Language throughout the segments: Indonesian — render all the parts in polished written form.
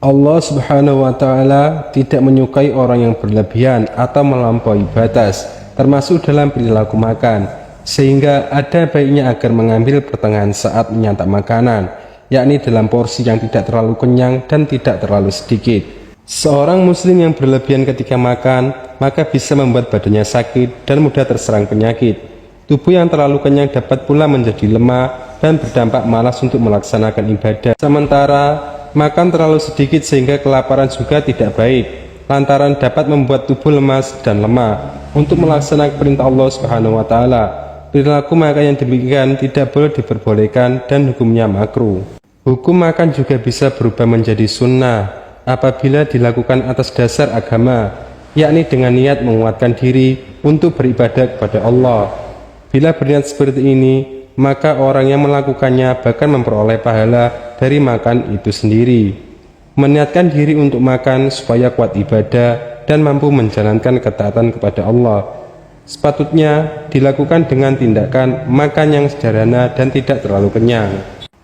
Allah Subhanahu wa Ta'ala tidak menyukai orang yang berlebihan atau melampaui batas, termasuk dalam perilaku makan, sehingga ada baiknya agar mengambil pertengahan saat menyantap makanan, yakni dalam porsi yang tidak terlalu kenyang dan tidak terlalu sedikit. Seorang muslim yang berlebihan ketika makan, maka bisa membuat badannya sakit dan mudah terserang penyakit. Tubuh yang terlalu kenyang dapat pula menjadi lemah dan berdampak malas untuk melaksanakan ibadah. Sementara makan terlalu sedikit sehingga kelaparan juga tidak baik, lantaran dapat membuat tubuh lemas dan lemah untuk melaksanakan perintah Allah Subhanahu wa Ta'ala. Perilaku makan yang demikian tidak boleh diperbolehkan dan hukumnya makruh. Hukum makan juga bisa berubah menjadi sunnah apabila dilakukan atas dasar agama, yakni dengan niat menguatkan diri untuk beribadah kepada Allah. Bila berniat seperti ini, maka orang yang melakukannya bahkan memperoleh pahala dari makan itu sendiri. Meniatkan diri untuk makan supaya kuat ibadah dan mampu menjalankan ketaatan kepada Allah, sepatutnya dilakukan dengan tindakan makan yang sederhana dan tidak terlalu kenyang.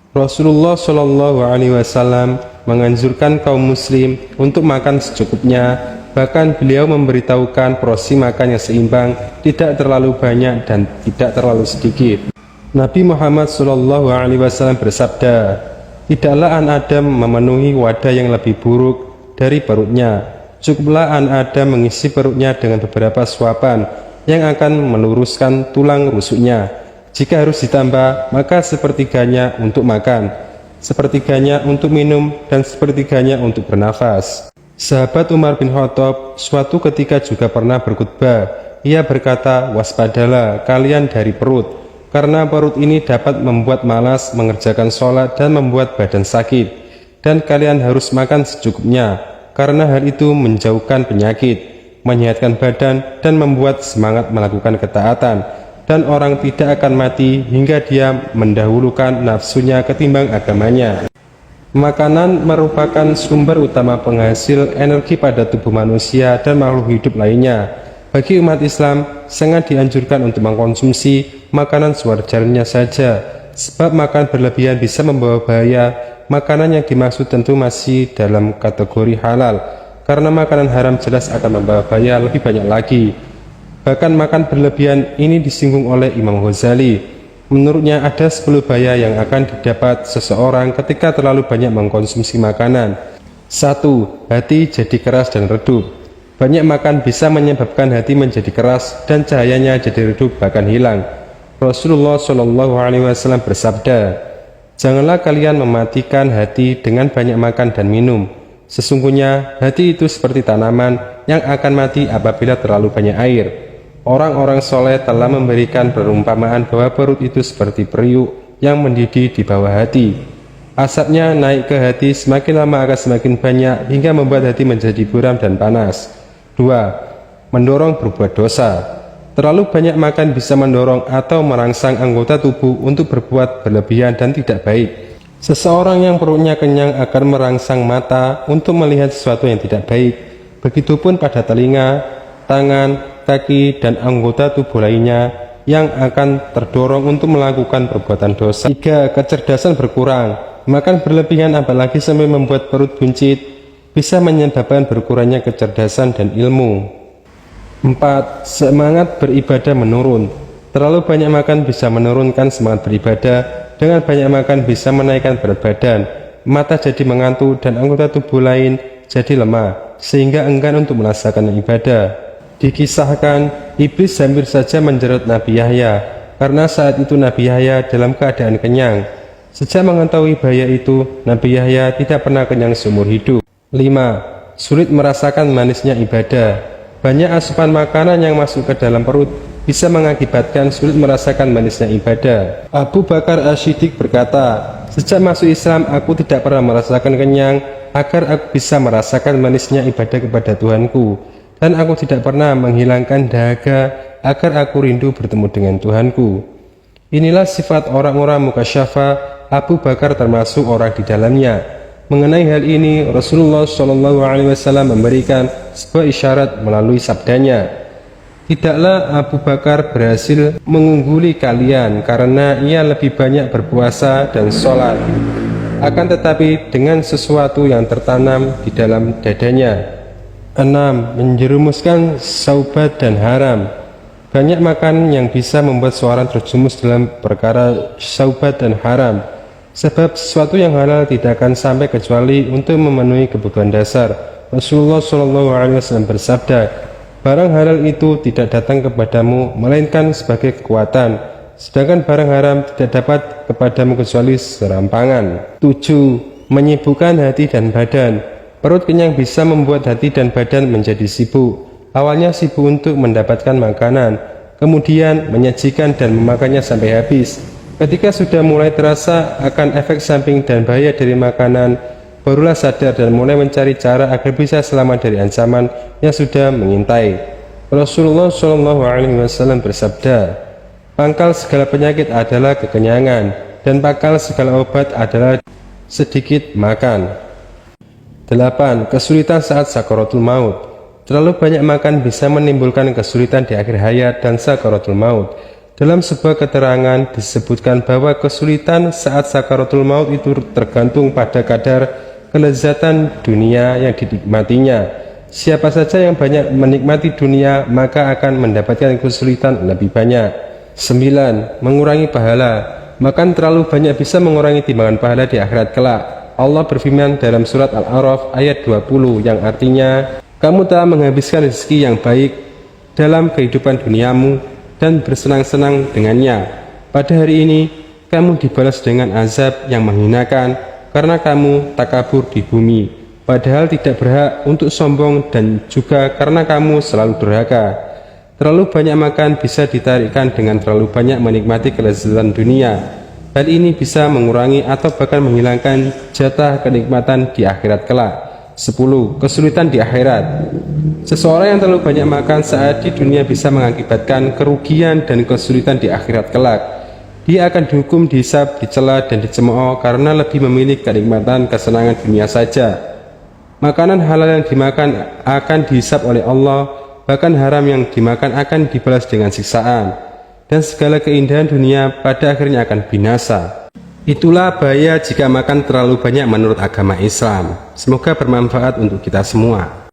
Rasulullah Shallallahu Alaihi Wasallam menganjurkan kaum muslim untuk makan secukupnya. Bahkan beliau memberitahukan porsi makan yang seimbang, tidak terlalu banyak dan tidak terlalu sedikit. Nabi Muhammad Shallallahu Alaihi Wasallam bersabda, "Tidaklah anak Adam memenuhi wadah yang lebih buruk dari perutnya. Cukuplah anak Adam mengisi perutnya dengan beberapa suapan yang akan meluruskan tulang rusuknya. Jika harus ditambah, maka sepertiganya untuk makan, sepertiganya untuk minum, dan sepertiganya untuk bernafas." Sahabat Umar bin Khattab suatu ketika juga pernah berkhutbah. Ia berkata, "Waspadalah kalian dari perut, karena perut ini dapat membuat malas mengerjakan sholat dan membuat badan sakit. Dan kalian harus makan secukupnya, karena hal itu menjauhkan penyakit, menyehatkan badan, dan membuat semangat melakukan ketaatan. Dan orang tidak akan mati hingga dia mendahulukan nafsunya ketimbang agamanya." Makanan merupakan sumber utama penghasil energi pada tubuh manusia dan makhluk hidup lainnya. Bagi umat Islam, sangat dianjurkan untuk mengkonsumsi makanan sewajarnya saja, sebab makan berlebihan bisa membawa bahaya. Makanan yang dimaksud tentu masih dalam kategori halal, karena makanan haram jelas akan membawa bahaya lebih banyak lagi. Bahkan makan berlebihan ini disinggung oleh Imam Ghazali. Menurutnya ada 10 bahaya yang akan didapat seseorang ketika terlalu banyak mengkonsumsi makanan. 1. Hati jadi keras dan redup. Banyak makan bisa menyebabkan hati menjadi keras dan cahayanya jadi redup bahkan hilang. Rasulullah Shallallahu Alaihi Wasallam bersabda, "Janganlah kalian mematikan hati dengan banyak makan dan minum. Sesungguhnya hati itu seperti tanaman yang akan mati apabila terlalu banyak air." Orang-orang soleh telah memberikan perumpamaan bahwa perut itu seperti periuk yang mendidih di bawah hati. Asapnya naik ke hati, semakin lama akan semakin banyak hingga membuat hati menjadi buram dan panas. 2. Mendorong berbuat dosa. Terlalu banyak makan bisa mendorong atau merangsang anggota tubuh untuk berbuat berlebihan dan tidak baik. Seseorang yang perutnya kenyang akan merangsang mata untuk melihat sesuatu yang tidak baik. Begitupun pada telinga, tangan, kaki, dan anggota tubuh lainnya yang akan terdorong untuk melakukan perbuatan dosa. 3. Kecerdasan berkurang. Makan berlebihan apalagi sampai membuat perut buncit bisa menyebabkan berkurangnya kecerdasan dan ilmu. 4. Semangat beribadah menurun. Terlalu banyak makan bisa menurunkan semangat beribadah. Dengan banyak makan bisa menaikkan berat badan, mata jadi mengantuk, dan anggota tubuh lain jadi lemah sehingga enggan untuk melaksanakan ibadah. Dikisahkan, iblis hampir saja menjerat Nabi Yahya, karena saat itu Nabi Yahya dalam keadaan kenyang. Sejak mengetahui bahaya itu, Nabi Yahya tidak pernah kenyang seumur hidup. 5. Sulit merasakan manisnya ibadah. Banyak asupan makanan yang masuk ke dalam perut bisa mengakibatkan sulit merasakan manisnya ibadah. Abu Bakar As-Siddiq berkata, "Sejak masuk Islam, aku tidak pernah merasakan kenyang agar aku bisa merasakan manisnya ibadah kepada Tuhanku. Dan aku tidak pernah menghilangkan dahaga agar aku rindu bertemu dengan Tuhanku." Inilah sifat orang-orang mukasyafa. Abu Bakar termasuk orang di dalamnya. Mengenai hal ini, Rasulullah Shallallahu Alaihi Wasallam memberikan sebuah isyarat melalui sabdanya, "Tidaklah Abu Bakar berhasil mengungguli kalian karena ia lebih banyak berpuasa dan sholat, akan tetapi dengan sesuatu yang tertanam di dalam dadanya. 6. Menjerumuskan syubhat dan haram. Banyak makan yang bisa membuat seorang terjerumus dalam perkara syubhat dan haram, sebab sesuatu yang halal tidak akan sampai kecuali untuk memenuhi kebutuhan dasar. Rasulullah SAW bersabda, barang halal itu tidak datang kepadamu melainkan sebagai kekuatan, sedangkan barang haram tidak dapat kepadamu kecuali serampangan. 7. Menyibukkan hati dan badan. Perut kenyang bisa membuat hati dan badan menjadi sibuk. Awalnya sibuk untuk mendapatkan makanan, kemudian menyajikan dan memakannya sampai habis. Ketika sudah mulai terasa akan efek samping dan bahaya dari makanan, barulah sadar dan mulai mencari cara agar bisa selamat dari ancaman yang sudah mengintai. Rasulullah SAW bersabda, pangkal segala penyakit adalah kekenyangan, dan pangkal segala obat adalah sedikit makan. 8. Kesulitan saat sakaratul maut. Terlalu banyak makan bisa menimbulkan kesulitan di akhir hayat dan sakaratul maut. Dalam sebuah keterangan disebutkan bahwa kesulitan saat sakaratul maut itu tergantung pada kadar kelezatan dunia yang dinikmatinya. Siapa saja yang banyak menikmati dunia maka akan mendapatkan kesulitan lebih banyak. 9. Mengurangi pahala. Makan terlalu banyak bisa mengurangi timbangan pahala di akhirat kelak. Allah berfirman dalam surat Al-A'raf ayat 20 yang artinya, kamu telah menghabiskan rezeki yang baik dalam kehidupan duniamu dan bersenang-senang dengannya. Pada hari ini, kamu dibalas dengan azab yang menghinakan karena kamu takabur di bumi, padahal tidak berhak untuk sombong dan juga karena kamu selalu durhaka. Terlalu banyak makan bisa ditarikkan dengan terlalu banyak menikmati kelezatan dunia. Hal ini bisa mengurangi atau bahkan menghilangkan jatah kenikmatan di akhirat kelak. 10. Kesulitan di akhirat. Seseorang yang terlalu banyak makan saat di dunia bisa mengakibatkan kerugian dan kesulitan di akhirat kelak. Dia akan dihukum, dihisab, dicela, dan dicemooh karena lebih memilih kenikmatan kesenangan dunia saja. Makanan halal yang dimakan akan dihisab oleh Allah, bahkan haram yang dimakan akan dibalas dengan siksaan. Dan segala keindahan dunia pada akhirnya akan binasa. Itulah bahaya jika makan terlalu banyak menurut agama Islam. Semoga bermanfaat untuk kita semua.